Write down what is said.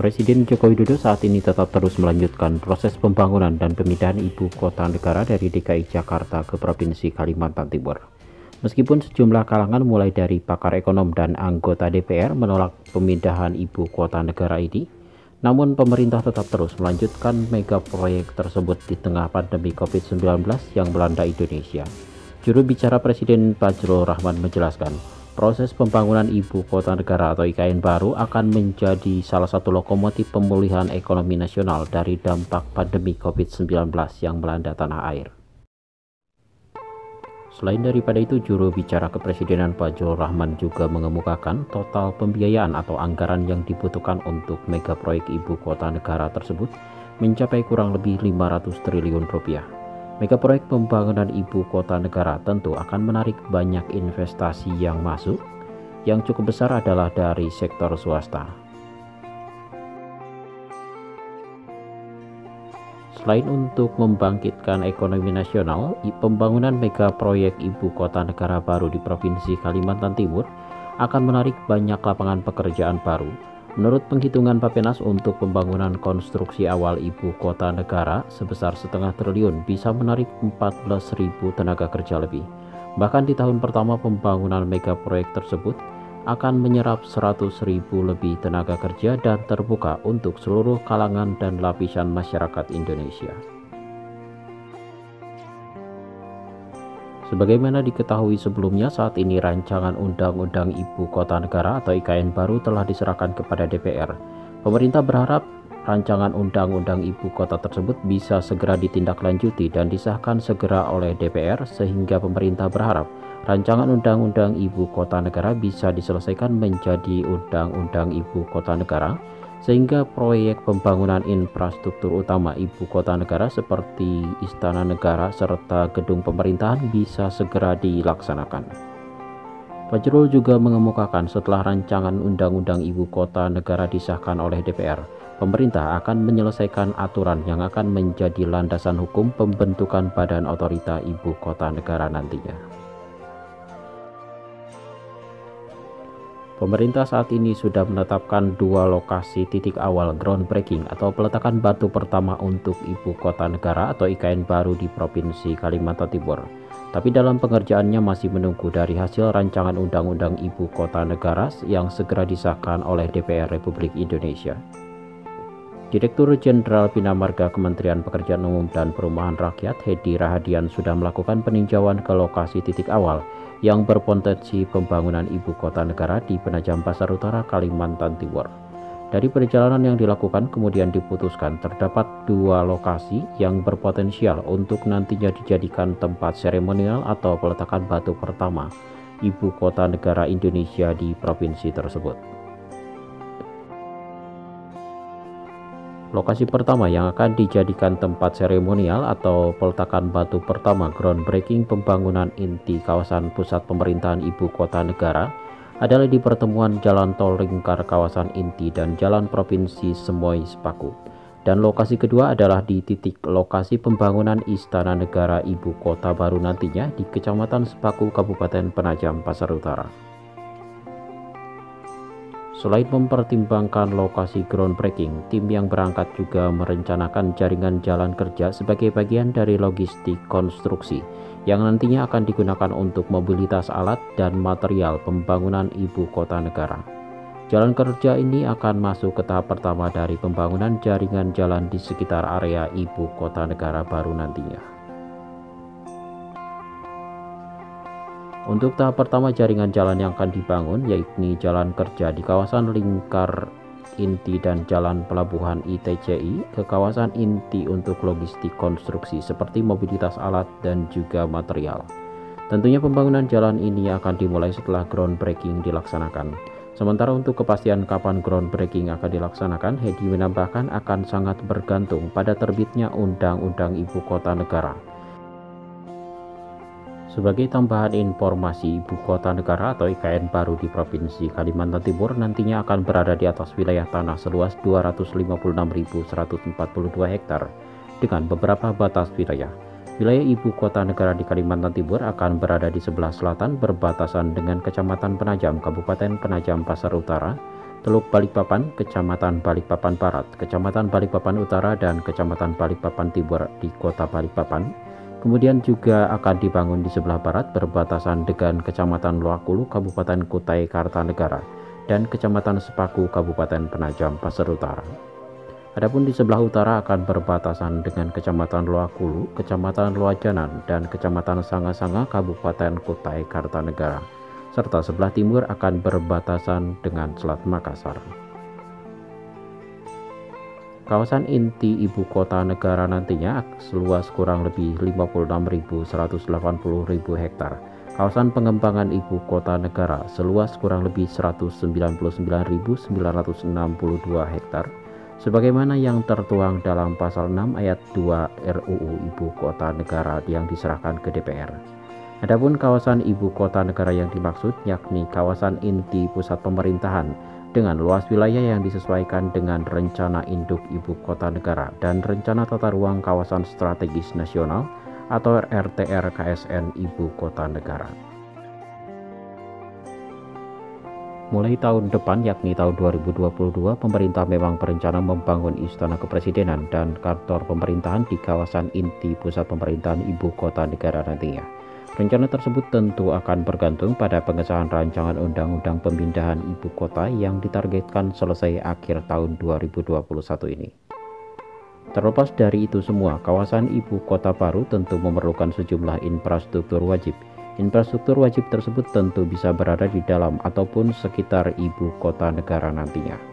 Presiden Joko Widodo saat ini tetap terus melanjutkan proses pembangunan dan pemindahan ibu kota negara dari DKI Jakarta ke Provinsi Kalimantan Timur. Meskipun sejumlah kalangan mulai dari pakar ekonom dan anggota DPR menolak pemindahan ibu kota negara ini, namun pemerintah tetap terus melanjutkan mega proyek tersebut di tengah pandemi COVID-19 yang melanda Indonesia. Juru bicara Presiden Fajrul Rahman menjelaskan, proses pembangunan ibu kota negara atau IKN baru akan menjadi salah satu lokomotif pemulihan ekonomi nasional dari dampak pandemi COVID-19 yang melanda tanah air. Selain daripada itu, juru bicara Kepresidenan Fajrul Rahman juga mengemukakan total pembiayaan atau anggaran yang dibutuhkan untuk mega proyek ibu kota negara tersebut mencapai kurang lebih 500 triliun rupiah. Mega proyek pembangunan ibu kota negara tentu akan menarik banyak investasi yang masuk, yang cukup besar adalah dari sektor swasta. Selain untuk membangkitkan ekonomi nasional, pembangunan mega proyek ibu kota negara baru di Provinsi Kalimantan Timur akan menarik banyak lapangan pekerjaan baru. Menurut penghitungan Bappenas, untuk pembangunan konstruksi awal ibu kota negara sebesar 0,5 triliun bisa menarik 14.000 tenaga kerja lebih. Bahkan di tahun pertama pembangunan mega proyek tersebut akan menyerap 100.000 lebih tenaga kerja dan terbuka untuk seluruh kalangan dan lapisan masyarakat Indonesia. Sebagaimana diketahui sebelumnya, saat ini rancangan Undang-Undang Ibu Kota Negara atau IKN baru telah diserahkan kepada DPR. Pemerintah berharap rancangan Undang-Undang Ibu Kota tersebut bisa segera ditindaklanjuti dan disahkan segera oleh DPR, sehingga pemerintah berharap rancangan Undang-Undang Ibu Kota Negara bisa diselesaikan menjadi Undang-Undang Ibu Kota Negara, sehingga proyek pembangunan infrastruktur utama ibu kota negara seperti Istana Negara serta gedung pemerintahan bisa segera dilaksanakan. Fajrul juga mengemukakan setelah rancangan Undang-Undang Ibu Kota Negara disahkan oleh DPR, pemerintah akan menyelesaikan aturan yang akan menjadi landasan hukum pembentukan Badan Otorita Ibu Kota Negara nantinya. Pemerintah saat ini sudah menetapkan 2 lokasi titik awal groundbreaking atau peletakan batu pertama untuk ibu kota negara atau IKN baru di Provinsi Kalimantan Timur. Tapi dalam pengerjaannya masih menunggu dari hasil rancangan Undang-Undang Ibu Kota Negara yang segera disahkan oleh DPR Republik Indonesia. Direktur Jenderal Bina Marga Kementerian Pekerjaan Umum dan Perumahan Rakyat Hedi Rahadian sudah melakukan peninjauan ke lokasi titik awal yang berpotensi pembangunan ibu kota negara di Penajam Pasar Utara, Kalimantan Timur. Dari perjalanan yang dilakukan kemudian diputuskan terdapat 2 lokasi yang berpotensial untuk nantinya dijadikan tempat seremonial atau peletakan batu pertama ibu kota negara Indonesia di provinsi tersebut. Lokasi pertama yang akan dijadikan tempat seremonial atau peletakan batu pertama groundbreaking pembangunan inti kawasan pusat pemerintahan ibu kota negara adalah di pertemuan Jalan Tol Lingkar kawasan inti dan Jalan Provinsi Semoy Sepaku. Dan lokasi kedua adalah di titik lokasi pembangunan Istana Negara Ibu Kota baru nantinya di Kecamatan Sepaku, Kabupaten Penajam Pasar Utara. Selain mempertimbangkan lokasi groundbreaking, tim yang berangkat juga merencanakan jaringan jalan kerja sebagai bagian dari logistik konstruksi yang nantinya akan digunakan untuk mobilitas alat dan material pembangunan ibu kota negara. Jalan kerja ini akan masuk ke tahap pertama dari pembangunan jaringan jalan di sekitar area ibu kota negara baru nantinya. Untuk tahap pertama jaringan jalan yang akan dibangun yakni jalan kerja di kawasan Lingkar Inti dan Jalan Pelabuhan ITCI ke kawasan inti untuk logistik konstruksi seperti mobilitas alat dan juga material. Tentunya pembangunan jalan ini akan dimulai setelah groundbreaking dilaksanakan. Sementara untuk kepastian kapan groundbreaking akan dilaksanakan, Hedi menambahkan akan sangat bergantung pada terbitnya Undang-Undang Ibu Kota Negara. Sebagai tambahan informasi, ibu kota negara atau IKN baru di Provinsi Kalimantan Timur nantinya akan berada di atas wilayah tanah seluas 256.142 hektar dengan beberapa batas wilayah. Wilayah ibu kota negara di Kalimantan Timur akan berada di sebelah selatan berbatasan dengan Kecamatan Penajam, Kabupaten Penajam Pasar Utara, Teluk Balikpapan, Kecamatan Balikpapan Barat, Kecamatan Balikpapan Utara, dan Kecamatan Balikpapan Timur di Kota Balikpapan. Kemudian juga akan dibangun di sebelah barat berbatasan dengan Kecamatan Loakulu, Kabupaten Kutai Kartanegara, dan Kecamatan Sepaku, Kabupaten Penajam Pasir Utara. Adapun di sebelah utara akan berbatasan dengan Kecamatan Loakulu, Kecamatan Loajanan, dan Kecamatan Sanga-Sanga, Kabupaten Kutai Kartanegara, serta sebelah timur akan berbatasan dengan Selat Makassar. Kawasan inti ibu kota negara nantinya seluas kurang lebih 56.180.000 hektar. Kawasan pengembangan ibu kota negara seluas kurang lebih 199.962 hektar, sebagaimana yang tertuang dalam pasal 6 ayat 2 RUU Ibu Kota Negara yang diserahkan ke DPR. Adapun kawasan ibu kota negara yang dimaksud yakni kawasan inti pusat pemerintahan dengan luas wilayah yang disesuaikan dengan Rencana Induk Ibu Kota Negara dan Rencana Tata Ruang Kawasan Strategis Nasional atau RTR KSN Ibu Kota Negara. Mulai tahun depan yakni tahun 2022, pemerintah memang berencana membangun Istana Kepresidenan dan kantor pemerintahan di kawasan inti pusat pemerintahan ibu kota negara nantinya. Rencana tersebut tentu akan bergantung pada pengesahan rancangan undang-undang pemindahan ibu kota yang ditargetkan selesai akhir tahun 2021 ini. Terlepas dari itu semua, kawasan ibu kota baru tentu memerlukan sejumlah infrastruktur wajib. Infrastruktur wajib tersebut tentu bisa berada di dalam ataupun sekitar ibu kota negara nantinya.